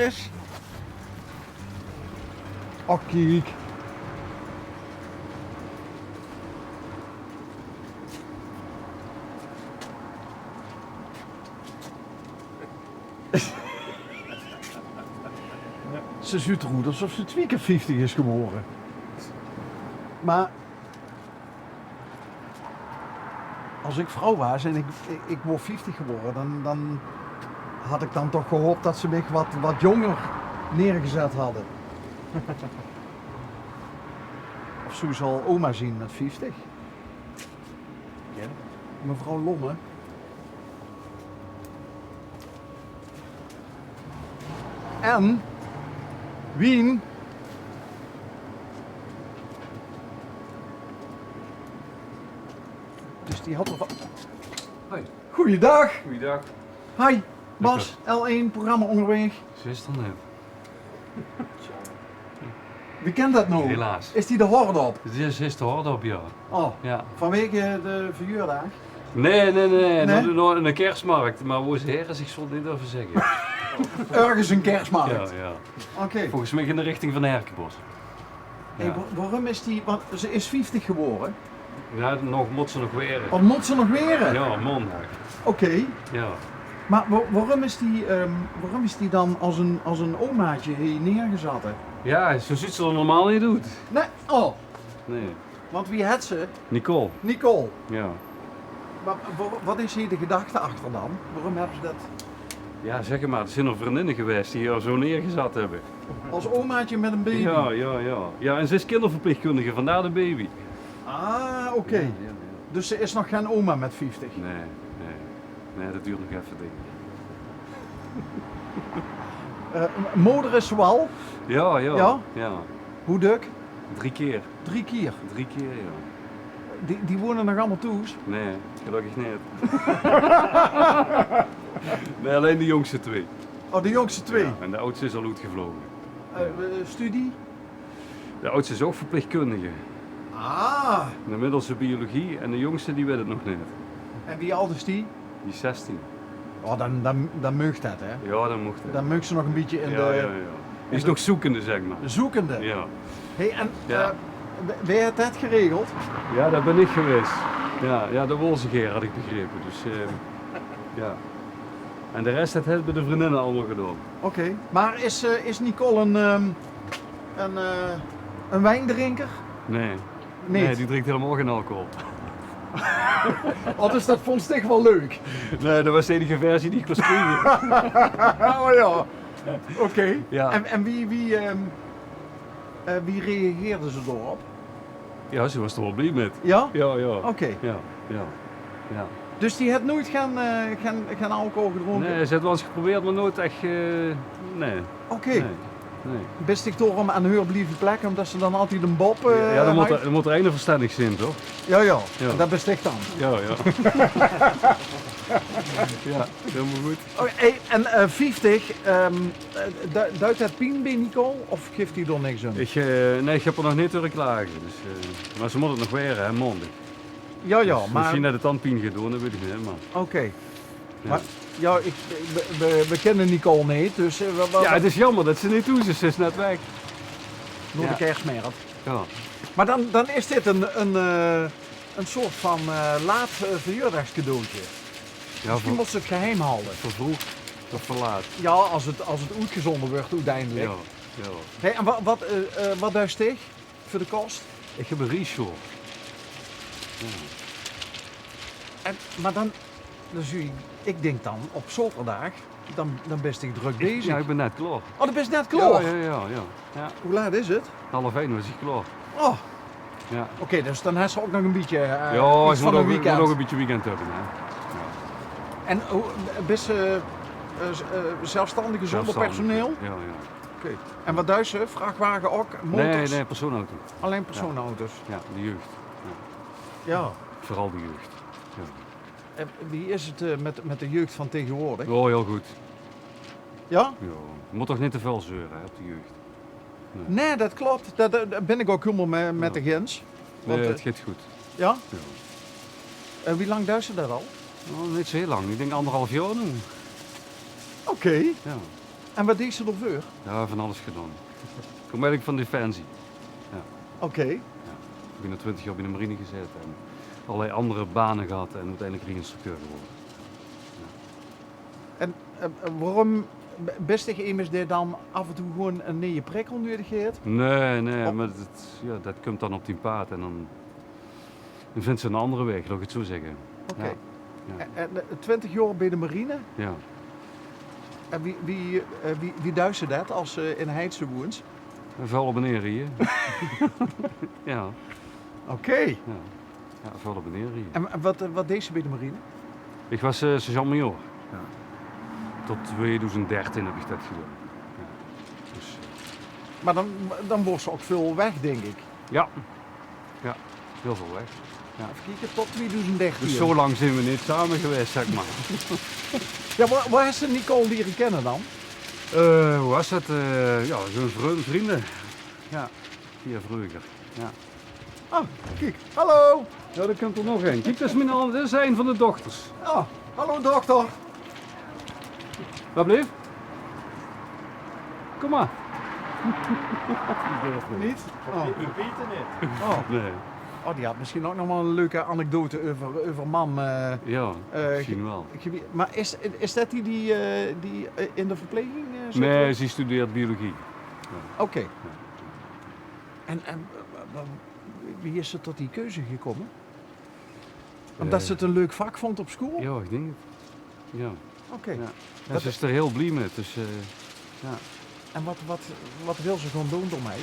is. Oh, kijk. Ze ziet eruit alsof ze 2 keer 50 is geworden. Maar als ik vrouw was en ik word 50 geworden, dan had ik dan toch gehoopt dat ze mij wat jonger neergezet hadden. Of zo zal oma zien met 50. Ja. Mevrouw Lomme. En Wien. Dus die had er van. Hoi. Goeiedag. Goeiedag. Hi, Bas, L1, programma onderweg. Zo is het dan net. Wie kent dat nou? Helaas. Is die de horde op? Dit is te hard op, ja. Oh, Ja. vanwege de verhuurdag? Nee. Nee? Nog een kerstmarkt, maar hoe is het her? Ik zal dit niet over zeggen. Ergens een kerstmarkt. Ja. Oké. Volgens mij in de richting van de Herkenbos. Hey, Ja. waarom is die, want ze is 50 geworden. Ja, nog moet ze nog weer. Wat moet ze nog weer? Ja, maandag. Oké. Ja. Maar waarom is die dan als een omaatje hier neergezet? Hè? Ja, zo ziet ze er normaal niet uit. Nee, oh, Nee. want wie had ze? Nicole. Nicole. Ja. Maar wat is hier de gedachte achter dan? Waarom hebben ze dat Ja, zeg maar, er zijn er vriendinnen geweest die haar zo neergezet hebben. als omaatje met een baby? Ja. Ja, en ze is kinderverpleegkundige, vandaar de baby. Ah, oké. Ja. Dus ze is nog geen oma met 50. Nee, dat duurt nog even, denk ik. Moeder is wel. Ja? Ja? Ja. Hoe dik? 3 keer. 3 keer. 3 keer, ja. Die wonen nog allemaal toes. Nee, gelukkig niet. Nee, alleen de jongste 2. Oh, de jongste 2. Ja, en de oudste is al uitgevlogen. Studie? De oudste is ook verpleegkundige. Ah. De middelste biologie en de jongste die weet het nog niet. En wie oud is die? Die is 16. Oh, dan meugt dat, hè? Ja, dan mocht het. Dan meugt ze nog een beetje in Ja. de Die is nog zoekende, zeg maar. zoekende. Ja. Hey, en Ja. wie heeft dat geregeld? Ja, dat ben ik geweest. Ja, dat wil ze geen, had ik begrepen. Dus ja. En de rest hebben de vriendinnen allemaal gedaan. Oké. Maar is Nicole een wijndrinker? Nee. Niet? Nee, die drinkt helemaal geen alcohol. Oh, dus dat vond ze echt wel leuk. Nee, dat was de enige versie die ik was krijgen. Oh ja. Oké. Ja. En wie reageerde ze erop? Ja, ze was er wel blij met. Ja? Ja. Oké. Ja. Dus die heeft nooit geen alcohol gedronken? Nee, ze heeft wel eens geprobeerd, maar nooit echt. Nee. Oké. Nee. Best ik toch om aan haar blijven plekken, omdat ze dan altijd een bob Ja, dan heeft? moet er een verstandig zijn, toch? Ja. Ja. Dat best ik dan. Ja. Ja, helemaal goed. Oh, hey, en 50, duidt dat pijn bij Nicole of geeft hij er niks aan? Nee, ik heb er nog niet door klagen. Dus, maar ze moet het nog weer, hè, maandag. Ja, maar... Misschien net de tandpien gedaan, dat weet ik niet, maar... Oké. Ja. Maar ja, we kennen Nicole niet, dus... Ja, het is jammer dat ze niet toe is, ze is net weg. Door de Ja. kerstmerk. Ja. Maar dan is dit een soort van laat verjaardagscadeautje. Ja, Misschien moet ze het geheim houden. vervroeg of verlaat. Ja, als het uitgezonden wordt uiteindelijk. Ja. Hey, en wat duist ik voor de kost? Ik heb een reshow. Maar dan ik denk dan op zaterdag, dan best ik druk bezig. Ja, ik ben net klaar. Oh, dat best net klaar. Ja. Hoe laat is het? 12:30 was ik klaar. Oh, Ja. oké, dus dan heeft ze ook nog een beetje Ja, iets ik van moet een weekend. nog een beetje weekend hebben. Hè. En best zelfstandige zonder Zelfstandig. personeel? Ja. Oké. En wat duist ze? Vrachtwagen ook? Motors? Nee, persoonauto. Alleen personenauto's? Ja, de jeugd. Ja. Vooral de jeugd. Ja. En wie is het met de jeugd van tegenwoordig? Oh, heel goed. Ja? Ja. Je moet toch niet te veel zeuren hè, op de jeugd. Nee, dat klopt. Daar ben ik ook helemaal met de gens. Nee, Want, het gaat goed. ja? Ja. En wie lang duist ze dat al? Nou, niet zo heel lang. Ik denk 1,5 jaar nu. Oké. Ja. En wat deed ze ervoor? Ja, van alles gedaan. Ik kom eigenlijk van Defensie. Oké. Ik ben er 20 jaar bij de marine gezeten en allerlei andere banen gehad en uiteindelijk instructeur geworden. En waarom best je immers die dan af en toe gewoon een nieuwe prikkel nodig heeft? Nee, Op- maar dat komt dan op die paard en dan vindt ze een andere weg, laat ik het zo zeggen. Oké. Ja. Ja. En 20 jaar bij de marine. Ja. En wie duist dat als ze in Heidse woont? En vuile beneden hier. Ja, Oké. ja. Ja, vuile beneden hier. En wat deed ze bij de marine? Ik was sergeant-major. Ja. Tot 2013 heb ik dat gedaan. Ja. Dus, Maar dan wordt ze ook veel weg, denk ik. ja. Ja, heel veel weg. Ja. Even kijken, tot 2013. Dus zo lang zijn we niet samen geweest, zeg maar. Ja, waar is ze Nicole leren kennen dan? Hoe was het? Ja, zo'n vrienden. Ja, via vroeger. Ja. Ah, kijk. Hallo. Ja, er komt er nog een. Kijk, dat is een van de dochters. Ah, hallo dokter. Wat bleef? Kom maar. Niet? Oh. Oh. Nee. Oh, die had misschien ook nog wel een leuke anekdote over mam. Ja, misschien wel. Maar is dat die in de verpleging zit? Nee, ze studeert biologie. Oké. En wie is er tot die keuze gekomen? Omdat ze het een leuk vak vond op school? Ja, ik denk het. Ja. Oké. Ja. En Dat ze is er heel blij mee. Dus, ja. En wat wil ze gewoon doen door mij?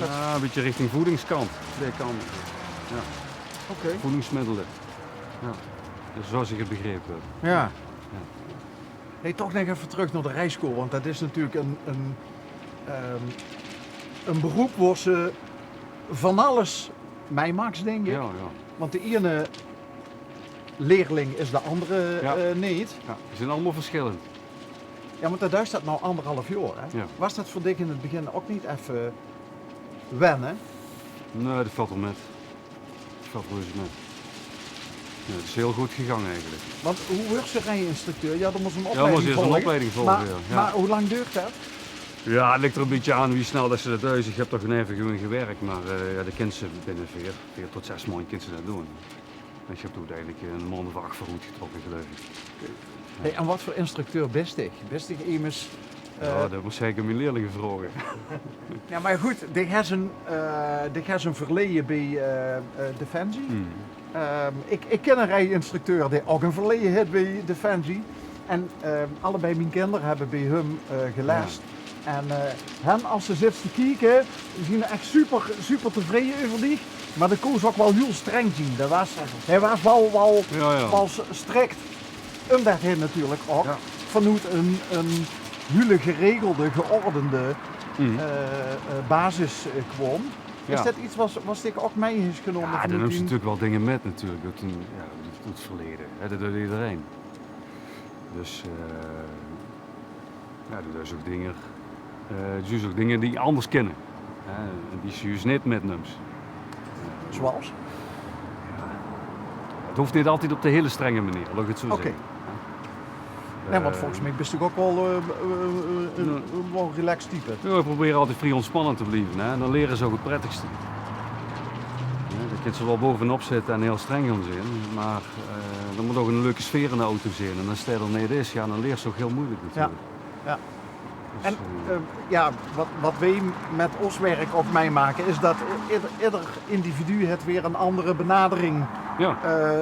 Ja, een beetje richting voedingskant. Twee kanten. Ja. Oké. Voedingsmiddelen. Ja. Dus zoals ik het begrepen heb. Ja. Nee, toch nog even terug naar de rijschool, want dat is natuurlijk een beroep waar ze van alles mij maakt, denk ik. Ja, ja. Want de ene leerling is de andere Ja. niet. Ja, die zijn allemaal verschillend. Ja, want daar staat nou 1,5 jaar. Hè? Ja. Was dat voor Dick in het begin ook niet even wennen? Nee, dat valt wel met. Dat valt reuze met. Ja, het is heel goed gegaan eigenlijk. Want hoe wordt ze rijinstructeur? Ja, dan moet ze een Ja, opleiding maar ze is een volgen. opleiding volgen. Maar, Ja. Ja. maar hoe lang duurt dat? Ja, het ligt er een beetje aan wie snel dat ze dat doen. Ik heb toch even gewoon gewerkt, maar ja, de kind ze binnen 4 tot 6 maanden kind ze dat doen. En je hebt uiteindelijk een maand of 8 vooruit getrokken, geloof ik. Hey, en wat voor instructeur best ik? Best ik immers... Ja, dat moest ik aan mijn leerlingen vragen. Ja, maar goed, die heeft een verleden bij Defensie. Hmm. Ik ken een rijinstructeur die ook een verleden heeft bij Defensie. En allebei mijn kinderen hebben bij hem geleerd. En hen, als ze zitten te kijken, zien echt super tevreden over die. Maar de koos ook wel heel streng zien. Hij was wel Ja. strikt. Omdat hij natuurlijk ook Ja. vanuit een hele geregelde, geordende Hmm. basis kwam. Ja. Is dat iets was ik ook mee is genomen? Ja, vanuit dan neemt ze die- natuurlijk wel dingen met natuurlijk, uit het verleden. Hè, dat doet iedereen. Dus ja, die doet ook dingen, die doet ook dingen die anders kennen. Hè, en die ze juist niet metneemt. Zoals? Het hoeft niet altijd op de hele strenge manier, laat ik het zo Oké. zeggen. Nee, want volgens mij ben je ook wel wel een relaxed type. Ja, we proberen altijd vrij ontspannen te blijven. Hè? En dan leren ze ook het prettigste. Ja, dan kun je ze wel bovenop zitten en heel streng gaan zijn. Maar er moet ook een leuke sfeer in de auto zijn. En als het er niet is, ja, dan leert ze ook heel moeilijk natuurlijk. Ja. Dus, En ja, wat wij met ons werk ook meemaken is dat ieder individu het weer een andere benadering ja.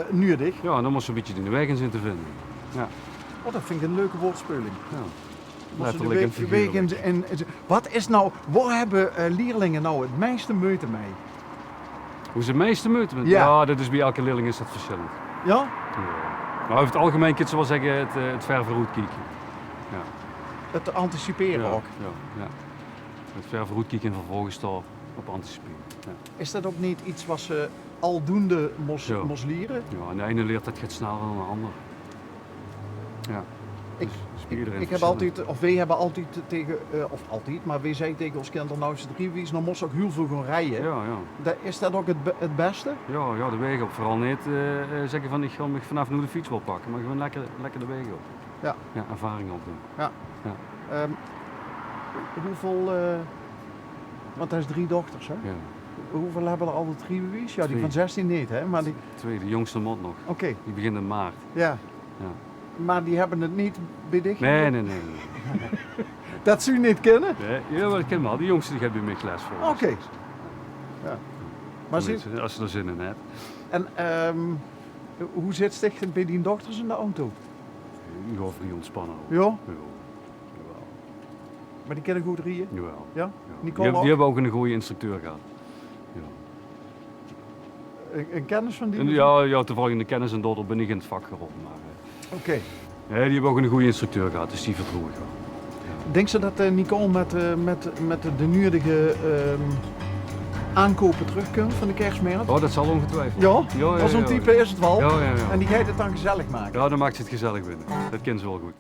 nodig. Ja, dan moet ze een beetje in de weg in zien te vinden. Ja, Oh, dat vind ik een leuke woordspeling. ja. Als ze de Letterlijk en weg figuurlijk. wat is nou, waar hebben leerlingen nou het meeste moeite mee? Hoe ze het meeste moeten? Ja. Ja, dat is bij elke leerling is dat verschillend. Ja? Ja. Maar over het algemeen kun je wel zeggen het ver vooruit kijken. Ja. Het anticiperen Ja, ook. ja. Het ver vooruit kijken en vervolgens daarop anticiperen. Ja. Is dat ook niet iets wat ze aldoende Ja. moest leren? Ja, en de ene leert dat gaat sneller dan de ander. Ja. Ik- Dus bij iedereen Ik heb verschillend. altijd, of wij hebben altijd tegen, of altijd, maar wij zeggen tegen ons kinderen, nou is het 3 weken, dan moest ze ook heel veel gaan rijden. Ja, ja. Is dat ook het beste? Ja, de weg op. Vooral niet zeggen van ik ga me vanaf nu de fiets wel pakken, maar gewoon lekker de weg op. Ja. Ja, ervaring opdoen. Ja. Ja. Ehm, hoeveel, want hij is 3 dochters, hè? Ja. Hoeveel hebben er al de 3 bewijs? Ja, die 2. van 16 niet, hè? Maar die, Tweede, de jongste mot nog. oké, Die begint in maart. ja. Ja. Maar die hebben het niet bij dich? Nee. Dat ze u niet kennen? Nee, ja, maar ik ken wel. Die jongste die gaat bij mij les voor. Oké. Ja. Maar ze, Als je er zin in hebt. en hoe zit sticht bij die dochters in de auto? Je gaat vrij ontspannen. Ja, Jawel. maar die kennen goed rijden? Jawel. Ja? Ja. Nicole Die ook? hebben ook een goede instructeur gehad. Ja. Een kennis van die? En ja, toevallig in de kennis en dochter ben ik in het vak gerold. Maar Oké. die hebben ook een goede instructeur gehad, dus die vertrouw ik wel. Denk ze dat Nicole met de nodige aankopen terug kunt van de kerstmarkt? Oh, dat zal ongetwijfeld. Ja? Als zo'n type is het wel. Ja. En die gaat het dan gezellig maken. Ja, dan maakt ze het gezellig binnen. Dat kent ze wel goed.